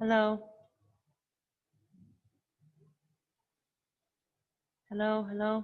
Hello. Hello, hello.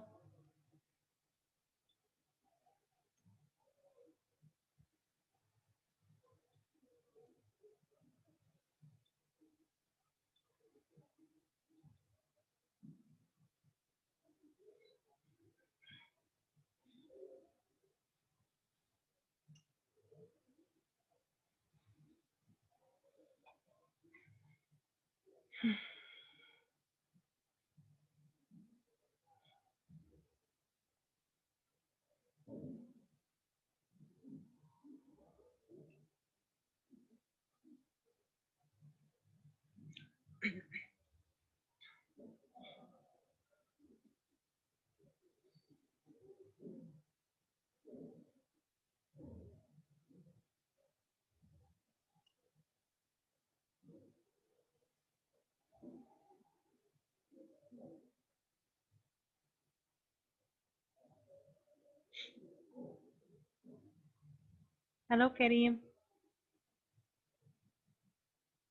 Hello, Kareem.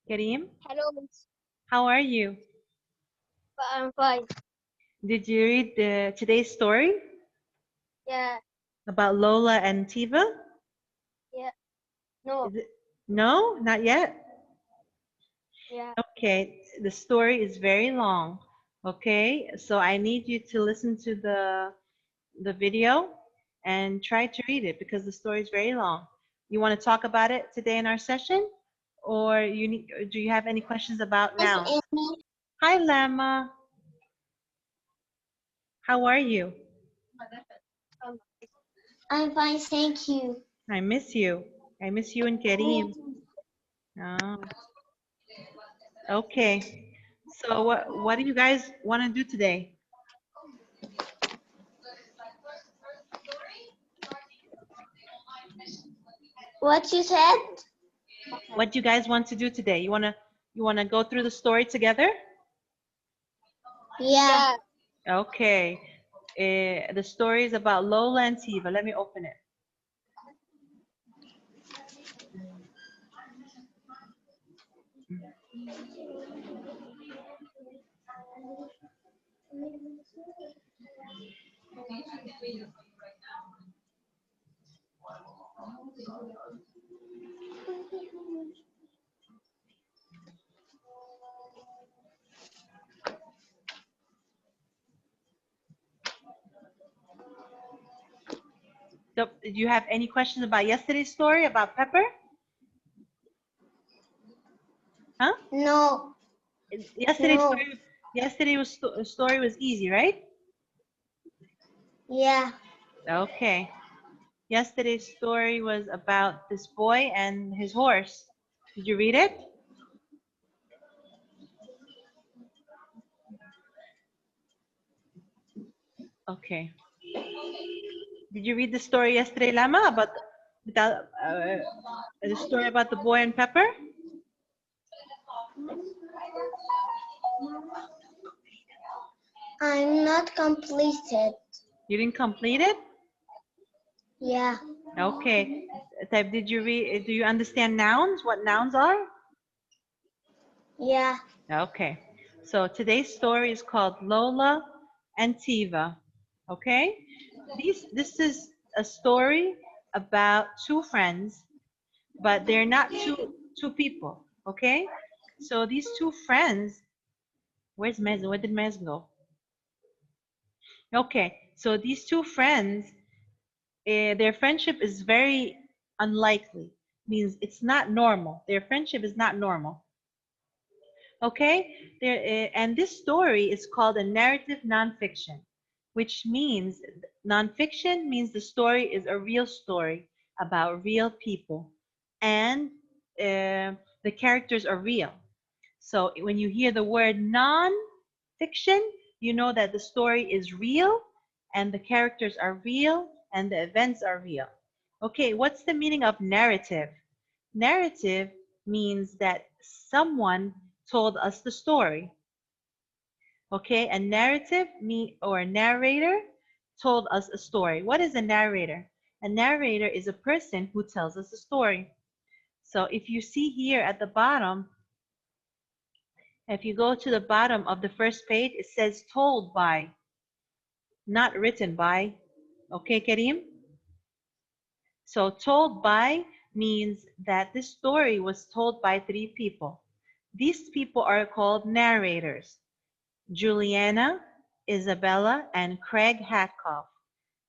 Kareem, Hello, how are you? I'm fine. Did you read today's story Yeah, about Lola and Tiva? yeah. No, Is it? No, not yet. yeah. Okay, the story is very long. Okay, so I need you to listen to the video and try to read it because the story is very long. You want to talk about it today in our session, or do you have any questions about Yes, nouns? Amy. Hi, Lama. How are you? Um, I'm fine, thank you. I miss you. I miss you and Kareem. Oh, okay. So what do you guys want to do today? What you said? What do you guys want to do today? You wanna go through the story together? Yeah. Okay. The story is about Lola and Tiva. Let me open it. So, do you have any questions about yesterday's story about Pepper? Huh? No, Yesterday's no. story. Story was easy, right? Yeah. Okay. Yesterday's story was about this boy and his horse. Did you read it? Okay. Did you read the story yesterday, Lama, the story about the boy and Pepper? I'm not completed. You didn't complete it? Yeah. Okay. Type, did you read? Do you understand nouns? What nouns are? Yeah. Okay. So today's story is called Lola and Tiva. Okay. This is a story about two friends, but they're not two people. Okay. So these two friends, where's Mez? Where did Mez go? Okay. So these two friends, their friendship is very unlikely. Means it's not normal. Their friendship is not normal. Okay, and this story is called a narrative nonfiction, which means nonfiction means the story is a real story about real people, and the characters are real. So when you hear the word non-fiction, you know that the story is real, and the characters are real, and the events are real. Okay, what's the meaning of narrative? Narrative means that someone told us the story. Okay, a narrative or a narrator told us a story. What is a narrator? A narrator is a person who tells us a story. So if you see here at the bottom, If you go to the bottom of the first page, it says told by, not written by. Okay, Kareem? So told by means that this story was told by three people. These people are called narrators: Juliana, Isabella, and Craig Hatkoff.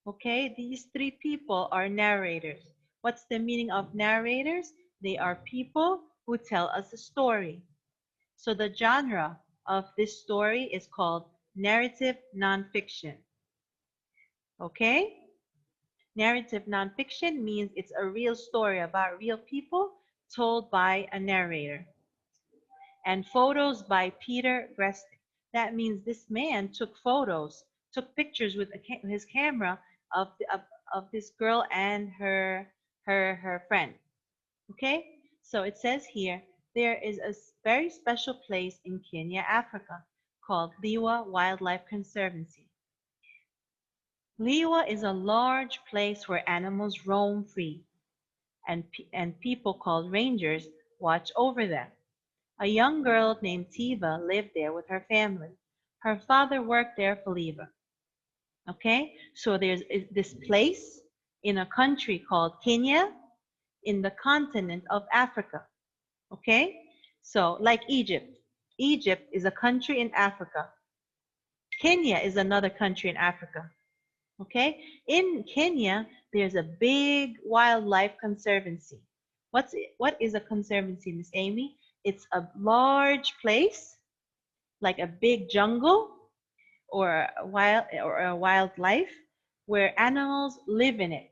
Okay, these three people are narrators. What's the meaning of narrators? They are people who tell us a story. So the genre of this story is called narrative nonfiction. Okay? Narrative nonfiction means it's a real story about real people told by a narrator. And photos by Peter Greste. That means this man took photos, took pictures with his camera of, of this girl and her friend. Okay? So it says here, there is a very special place in Kenya, Africa, called Liwa Wildlife Conservancy. Liwa is a large place where animals roam free, and people called rangers watch over them. A young girl named Tiva lived there with her family. Her father worked there for Liwa. Okay? So there's this place in a country called Kenya in the continent of Africa. Okay? So, like Egypt. Egypt is a country in Africa. Kenya is another country in Africa. Okay? In Kenya, there's a big wildlife conservancy. What is a conservancy, Miss Amy? It's a large place, like a big jungle or a wildlife where animals live in it.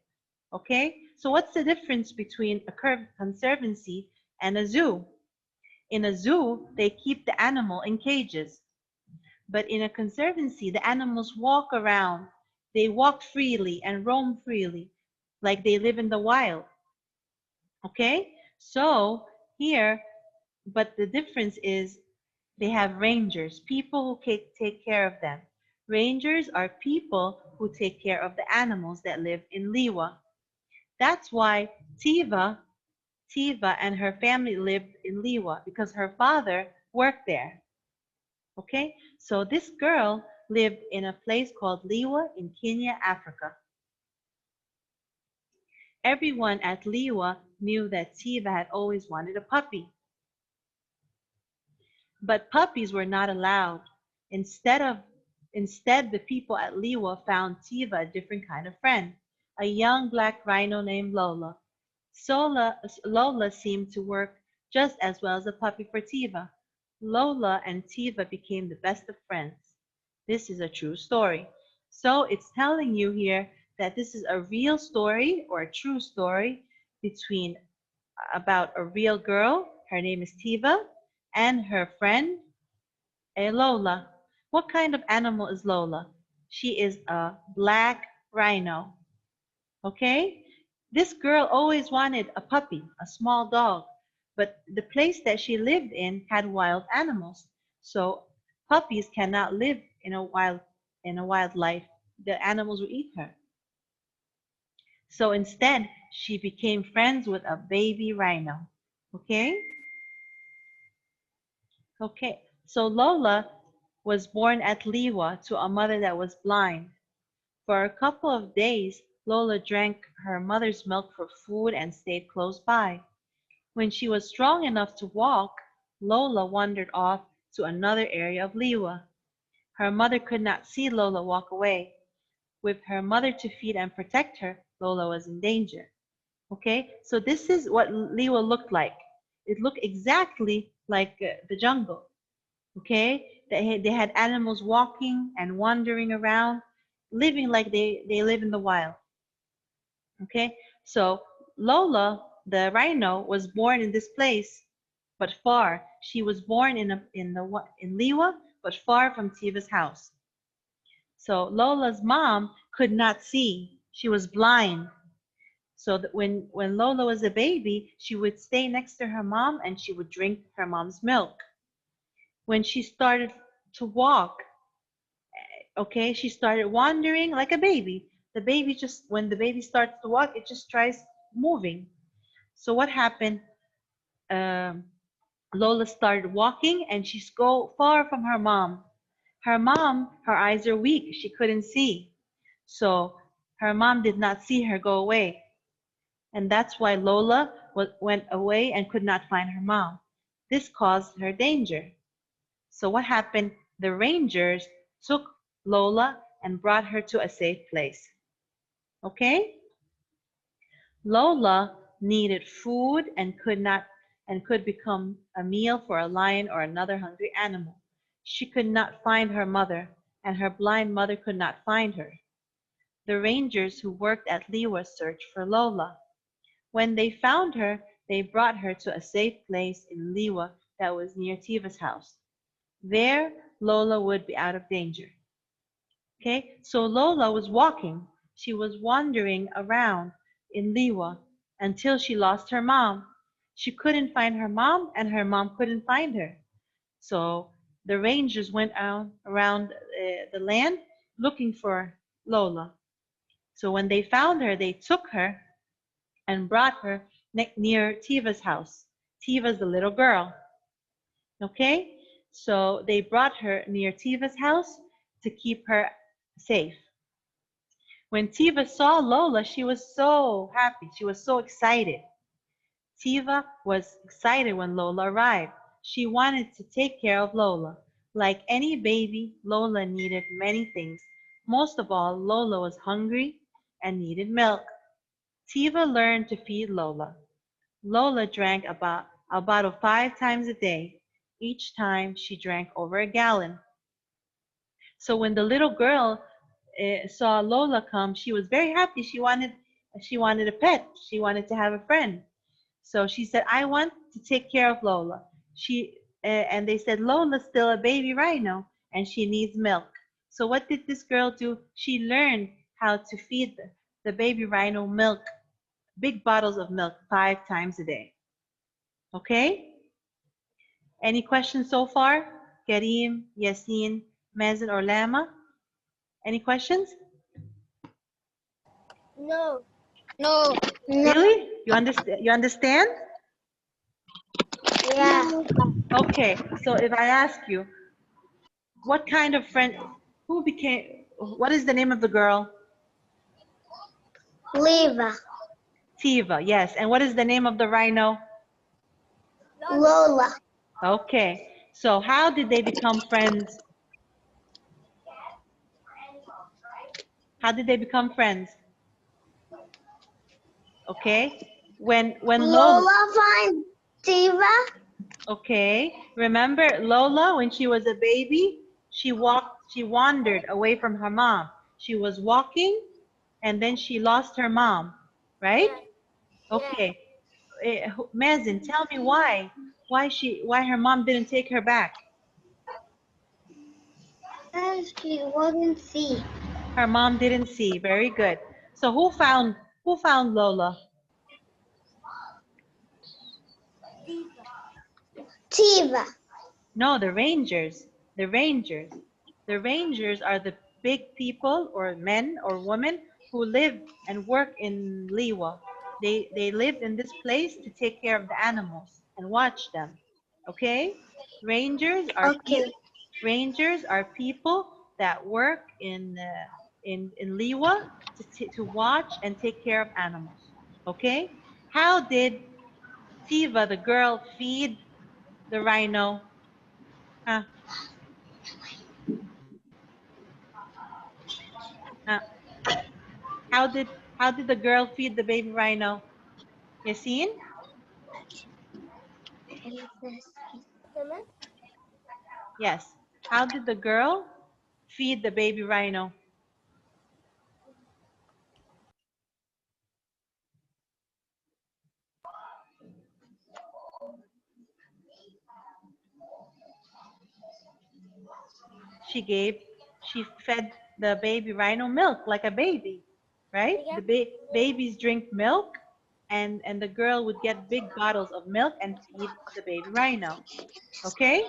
Okay? So what's the difference between a conservancy and a zoo? In a zoo, they keep the animal in cages. But in a conservancy, the animals walk around. They walk freely and roam freely, like they live in the wild. Okay? So here, but the difference is they have rangers, people who take care of them. Rangers are people who take care of the animals that live in Liwa. That's why Tiva and her family lived in Liwa because her father worked there. Okay? So this girl lived in a place called Liwa in Kenya, Africa. Everyone at Liwa knew that Tiva had always wanted a puppy. But puppies were not allowed. Instead of Instead, the people at Liwa found Tiva a different kind of friend, a young black rhino named Lola. Lola seemed to work just as well as a puppy for Tiva. Lola and Tiva became the best of friends. This is a true story. So it's telling you here that this is a real story or a true story between about a real girl, her name is Tiva, and her friend Lola. What kind of animal is Lola? She is a black rhino. Okay? This girl always wanted a puppy, a small dog, but the place that she lived in had wild animals. So puppies cannot live in a wildlife. The animals will eat her. So instead, she became friends with a baby rhino. Okay? Okay. So Lola was born at Liwa to a mother that was blind. For a couple of days, Lola drank her mother's milk for food and stayed close by. When she was strong enough to walk, Lola wandered off to another area of Liwa. Her mother could not see Lola walk away. With her mother to feed and protect her, Lola was in danger. Okay, so this is what Liwa looked like. It looked exactly like the jungle. Okay, they had animals walking and wandering around, living like they live in the wild. Okay, so Lola, the rhino, was born in this place, but far. She was born in Liwa, but far from Tiva's house. So Lola's mom could not see; she was blind. So that when Lola was a baby, she would stay next to her mom and she would drink her mom's milk. When she started to walk, okay, she started wandering like a baby. The baby just, when the baby starts to walk, it just tries moving. So what happened? Um, Lola started walking and she's go far from her mom. Her eyes are weak. She couldn't see. So her mom did not see her go away. And that's why Lola went away and could not find her mom. This caused her danger. So what happened? The rangers took Lola and brought her to a safe place. Okay? Lola needed food and could become a meal for a lion or another hungry animal. She could not find her mother, and her blind mother could not find her. The rangers who worked at Liwa searched for Lola. When they found her, they brought her to a safe place in Liwa that was near Tiva's house. There, Lola would be out of danger. Okay, so Lola was walking. She was wandering around in Liwa until she lost her mom. She couldn't find her mom, and her mom couldn't find her. So the rangers went out around the land looking for Lola. So when they found her, they took her and brought her near Tiva's house. Tiva's the little girl. Okay, so they brought her near Tiva's house to keep her safe. When Tiva saw Lola, she was so happy. She was so excited. Tiva was excited when Lola arrived. She wanted to take care of Lola. Like any baby, Lola needed many things. Most of all, Lola was hungry and needed milk. Tiva learned to feed Lola. Lola drank about a bottle 5 times a day. Each time she drank over a gallon. So when the little girl saw Lola come, she was very happy. She wanted a pet. She wanted to have a friend. So she said, "I want to take care of Lola." And they said, "Lola's still a baby rhino and she needs milk." So what did this girl do? She learned how to feed the baby rhino milk, big bottles of milk 5 times a day. Okay? Any questions so far? Kareem, Yasin, Mazen, or Lama? Any questions? No. No. No. Really? You understand? You understand? Yeah. Okay. So if I ask you, what kind of friend? Who became? What is the name of the girl? Leva. Tiva. Yes. And what is the name of the rhino? Lola. Okay. So how did they become friends? How did they become friends? Okay. When Lola. Lola find Tiva. Okay. Remember Lola when she was a baby? She wandered away from her mom. She was walking and then she lost her mom, right? Okay. Mazin, tell me why her mom didn't take her back. And she wouldn't see. Her mom didn't see. Very good. So who found Lola? Tiva. No, the Rangers. The Rangers. The Rangers are the big people or men or women who live and work in Liwa. They lived in this place to take care of the animals and watch them. Okay? Rangers are Okay. people. Rangers are people that work in Liwa to watch and take care of animals. Okay? How did Tiva, the girl, feed the rhino? Huh? Huh? How did how did the girl feed the baby rhino? Yasin? Yes. How did the girl feed the baby rhino? She fed the baby rhino milk like a baby, right? The babies drink milk, and the girl would get big bottles of milk and feed the baby rhino. Okay?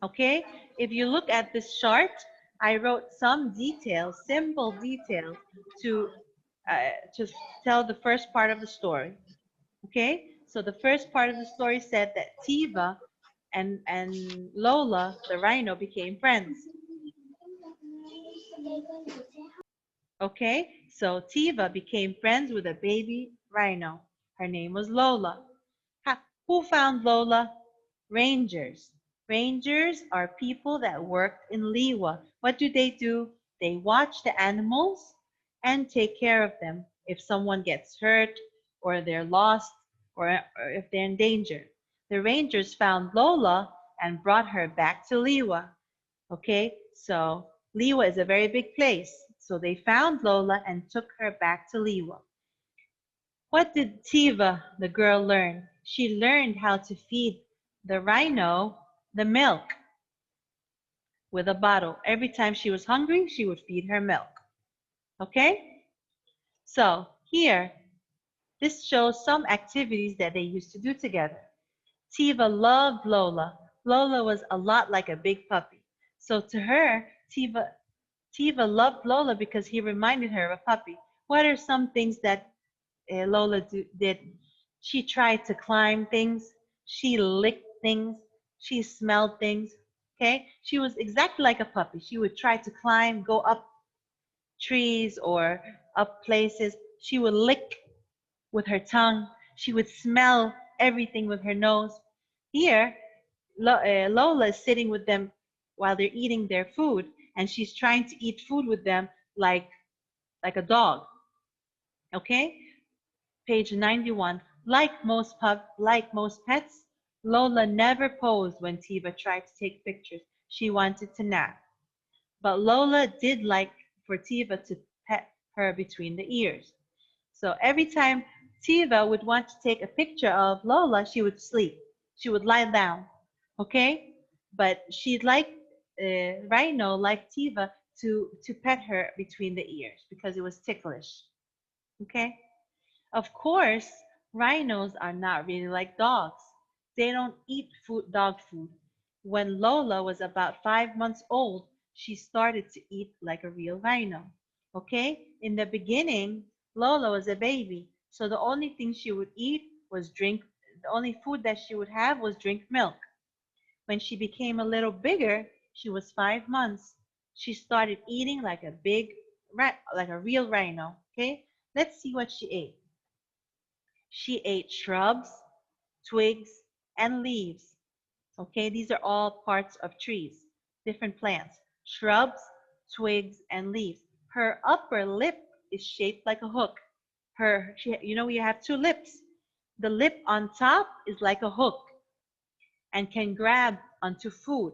Okay? If you look at this chart, I wrote some details, simple details, to uh, to tell the first part of the story. Okay? So the first part of the story said that Tiva and Lola, the rhino, became friends. Okay, so Tiva became friends with a baby rhino. Her name was Lola. Who found Lola? Rangers. Rangers are people that worked in Liwa. What do? They watch the animals and take care of them if someone gets hurt or they're lost or if they're in danger. The Rangers found Lola and brought her back to Liwa. Okay, so Liwa is a very big place. So they found Lola and took her back to Liwa. What did Tiva, the girl, learn? She learned how to feed the rhino the milk with a bottle. Every time she was hungry, she would feed her milk. Okay? So here, this shows some activities that they used to do together. Tiva loved Lola. Lola was a lot like a big puppy. So to her, Tiva loved Lola because he reminded her of a puppy. What are some things that did? She tried to climb things. She licked things. She smelled things. Okay? She was exactly like a puppy. She would try to climb, go up trees or up places. She would lick with her tongue. She would smell everything with her nose. Here, Lola is sitting with them while they're eating their food, and she's trying to eat food with them like a dog. Okay? Page 91. Like most pets, Lola never posed when Tiva tried to take pictures. She wanted to nap. But Lola did like for Tiva to pet her between the ears. So every time Tiva would want to take a picture of Lola, she would sleep. She would lie down. Okay? But she'd like Rhino, like Tiva, to pet her between the ears because it was ticklish. Okay? Of course, rhinos are not really like dogs. They don't eat dog food. When Lola was about 5 months old, she started to eat like a real rhino. Okay? In the beginning, Lola was a baby, so the only thing she would eat was drink. The only food that she would have was drink milk. When she became a little bigger, she was 5 months. She started eating like a like a real rhino. Okay? Let's see what she ate. She ate shrubs, twigs, and leaves. Okay, these are all parts of trees, different plants. Shrubs, twigs, and leaves. Her upper lip is shaped like a hook. You have two lips. The lip on top is like a hook and can grab onto food.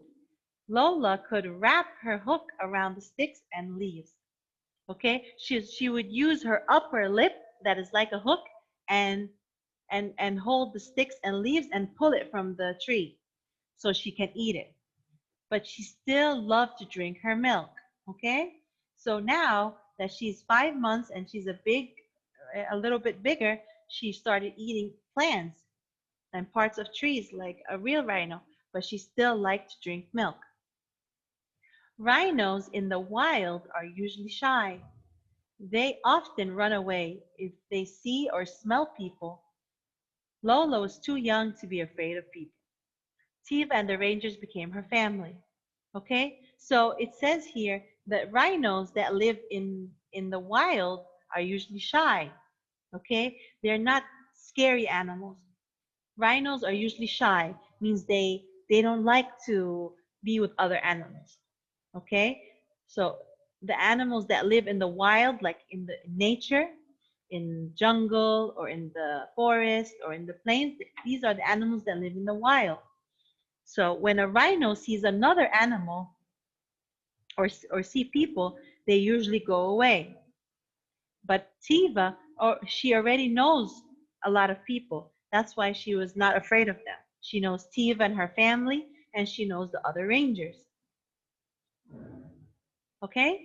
Lola could wrap her hook around the sticks and leaves. Okay, she would use her upper lip that is like a hook and and hold the sticks and leaves and pull it from the tree so she can eat it. But she still loved to drink her milk. Okay? So now that she's 5 months and she's a little bit bigger, she started eating plants and parts of trees like a real rhino, but she still liked to drink milk. Rhinos in the wild are usually shy. They often run away if they see or smell people. Lola was too young to be afraid of people. Tiva and the Rangers became her family. Okay? So it says here that rhinos that live in the wild are usually shy. Okay? They're not scary animals. Rhinos are usually shy, means they don't like to be with other animals. Okay? So the animals that live in the wild, like in the nature, in jungle or in the forest or in the plains, these are the animals that live in the wild. So when a rhino sees another animal or see people, they usually go away. But Tiva, she already knows a lot of people. That's why she was not afraid of them. She knows Tiva and her family, and she knows the other rangers. Okay?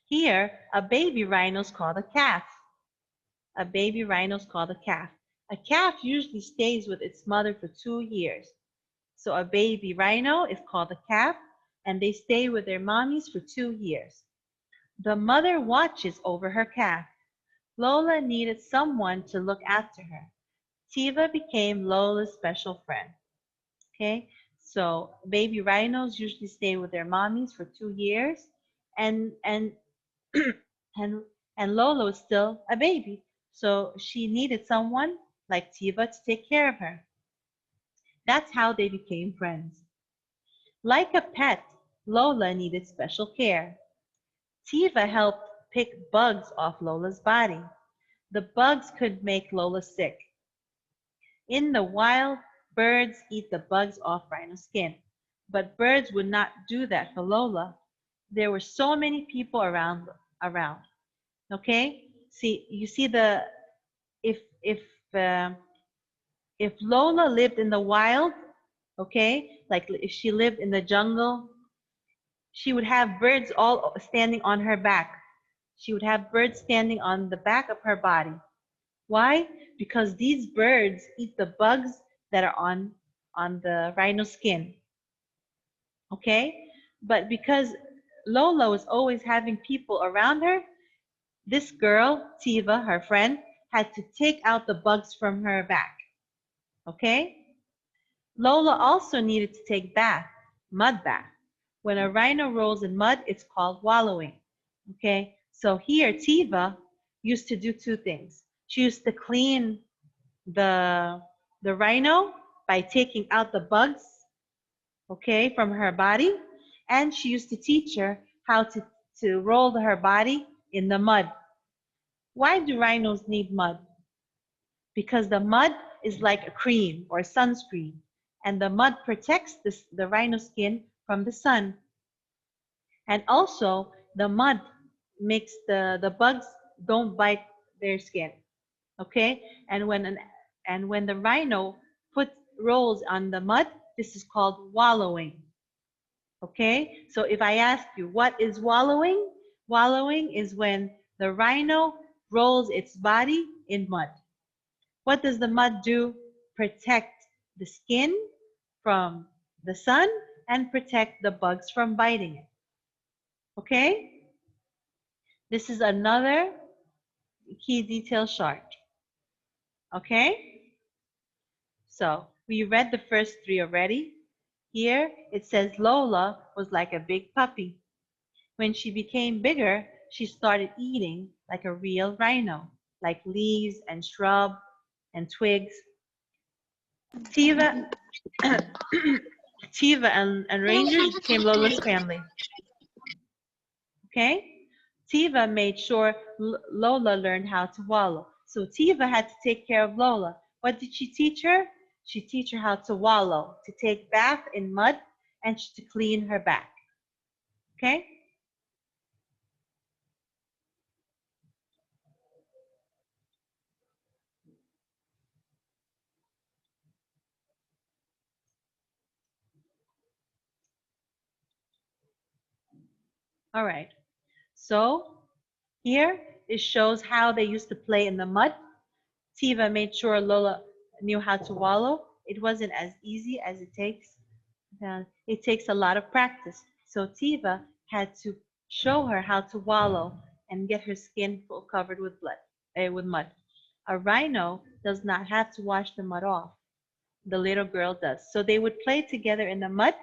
Here, a baby rhino is called a calf. A baby rhino is called a calf. A calf usually stays with its mother for 2 years. So a baby rhino is called a calf, and they stay with their mommies for 2 years. The mother watches over her calf. Lola needed someone to look after her. Tiva became Lola's special friend. Okay, so baby rhinos usually stay with their mommies for 2 years, and and and Lola was still a baby, so she needed someone like Tiva to take care of her. That's how they became friends. Like a pet, Lola needed special care. Tiva helped pick bugs off Lola's body. The bugs could make Lola sick. In the wild, birds eat the bugs off rhino's skin. But birds would not do that for Lola. There were so many people around. Okay? See, you see the if if uh, if Lola lived in the wild, okay, like if she lived in the jungle, she would have birds all standing on her back. She would have birds standing on the back of her body. Why? Because these birds eat the bugs that are on the rhino skin. Okay? But because Lola was always having people around her, this girl, Tiva, her friend, had to take out the bugs from her back. Okay? Lola also needed to take bath, mud bath. When a rhino rolls in mud, it's called wallowing. Okay? So here, Tiva used to do two things. She used to clean the the rhino by taking out the bugs, okay, from her body, and she used to teach her how to roll her body in the mud. Why do rhinos need mud? Because the mud is like a cream or sunscreen, and the mud protects the rhino skin from the sun. And also, the mud makes the bugs don't bite their skin. Okay, and when the rhino put rolls on the mud, this is called wallowing. Okay, so if I ask you what is wallowing, wallowing is when the rhino rolls its body in mud. What does the mud do? Protect the skin from the sun and protect the bugs from biting it. Okay, this is another key detail chart. Okay, so we read the first three already. Here it says Lola was like a big puppy. When she became bigger, she started eating like a real rhino, like leaves and shrub and twigs. Tiva, Tiva and Rangers became Lola's family. Okay? Tiva made sure Lola learned how to wallow. So Tiva had to take care of Lola. What did she teach her? She teach her how to wallow, to take bath in mud, and to clean her back. Okay? All right. So here it shows how they used to play in the mud. Tiva made sure Lola knew how to wallow. It wasn't as easy as it takes. It takes a lot of practice. So Tiva had to show her how to wallow and get her skin full covered with with mud. A rhino does not have to wash the mud off. The little girl does. So they would play together in the mud.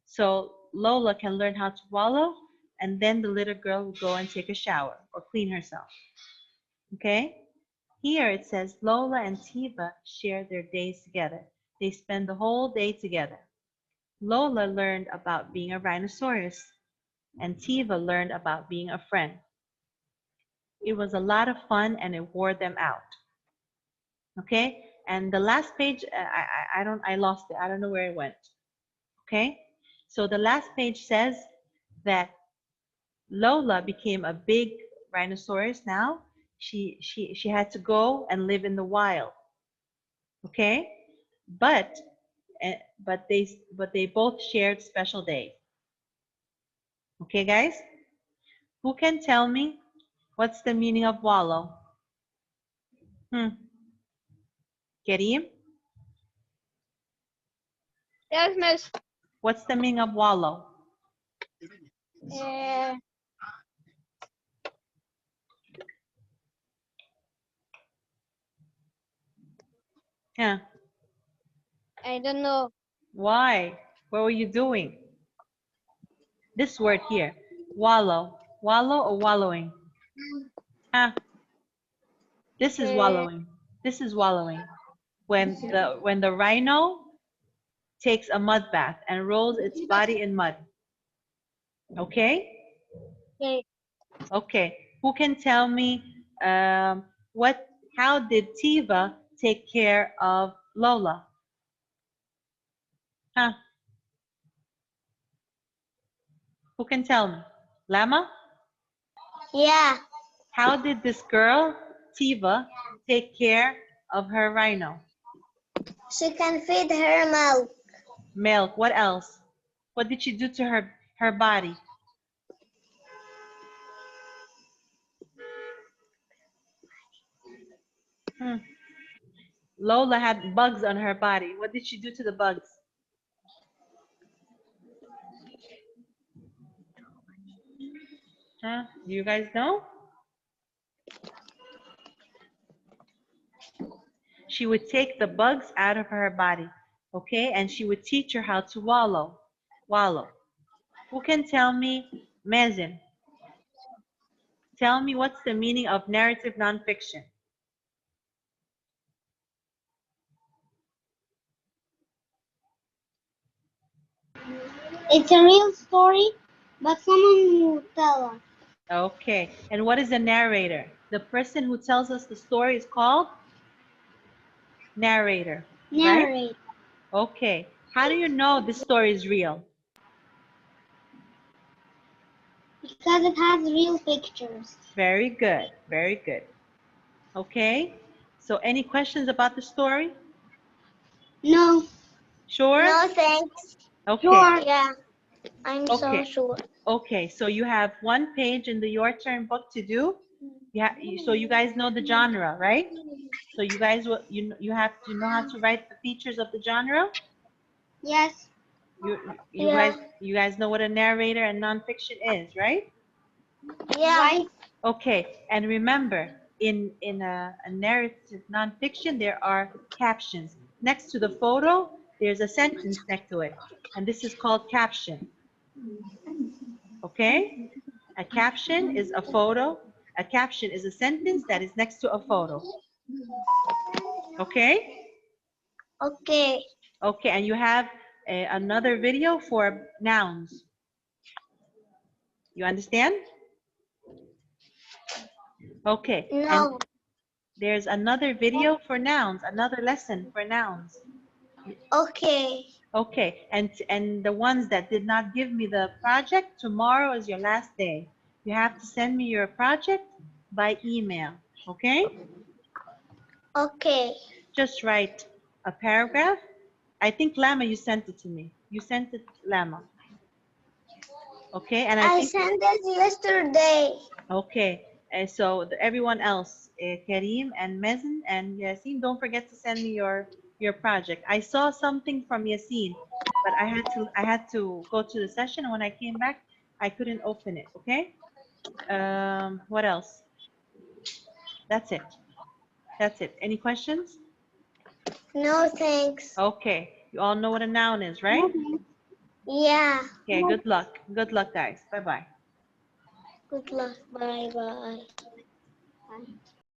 So Lola can learn how to wallow, and then the little girl will go and take a shower or clean herself. Okay? Here it says Lola and Tiva share their days together. They spend the whole day together. Lola learned about being a rhinoceros, and Tiva learned about being a friend. It was a lot of fun, and it wore them out. Okay? And the last page, I lost it. I don't know where it went. Okay? So the last page says that Lola became a big rhinoceros now. She had to go and live in the wild. Okay? But but they both shared special days. Okay, guys? Who can tell me what's the meaning of wallow? Hmm. Kareem, Yes, miss. what's the meaning of wallow? Uh, Yeah. I don't know. Why? What were you doing? This word here. Wallow. Wallow or wallowing? Huh? This is Uh, wallowing. This is wallowing. When the rhino takes a mud bath and rolls its body in mud. Okay? okay. Okay. Who can tell me what? How did Tiva take care of Lola? Huh? Who can tell me? Lama? Yeah. How did this girl, Tiva, take care of her rhino? She can feed her milk. Milk. What else? What did she do to her body? Hmm. Lola had bugs on her body. What did she do to the bugs? Huh? Do you guys know? She would take the bugs out of her body, okay? And she would teach her how to wallow. Wallow. Who can tell me, Mazin? Tell me what's the meaning of narrative nonfiction? It's a real story, but someone will tell us. Okay. And what is a narrator? The person who tells us the story is called narrator, right? Narrate. Okay. How do you know this story is real? Because it has real pictures. Very good. Very good. Okay. So any questions about the story? No. Sure? No thanks. Okay. Sure. Yeah. I'm so Okay. sure. Okay. So you have one page in the Your Turn book to do. Yeah. So you guys know the genre, right? So you guys will you have to know how to write the features of the genre. Yes. You you guys know what a narrator and nonfiction is, right? Yeah. Right. Okay, and remember, in a narrative nonfiction, there are captions. Next to the photo, there's a sentence next to it, and this is called caption. Okay? A caption is a photo. A caption is a sentence that is next to a photo. Okay? Okay. Okay, and you have another video for nouns. You understand? Okay, and No. there's another video for nouns, another lesson for nouns. Okay. Okay, and the ones that did not give me the project, tomorrow is your last day. You have to send me your project by email, okay? Okay. Just write a paragraph. I think Lama, you sent it to me. You sent it, Lama. Okay, and I I think, sent it yesterday. okay, so everyone else, Kareem and Mezen and Yasin, don't forget to send me your project. I saw something from Yasin, but I had to go to the session, and when I came back, I couldn't open it. Okay. What else? That's it. That's it. Any questions? No thanks. Okay. You all know what a noun is, right? Yeah. Okay. Good luck. Good luck, guys. Bye bye. Good luck. Bye bye.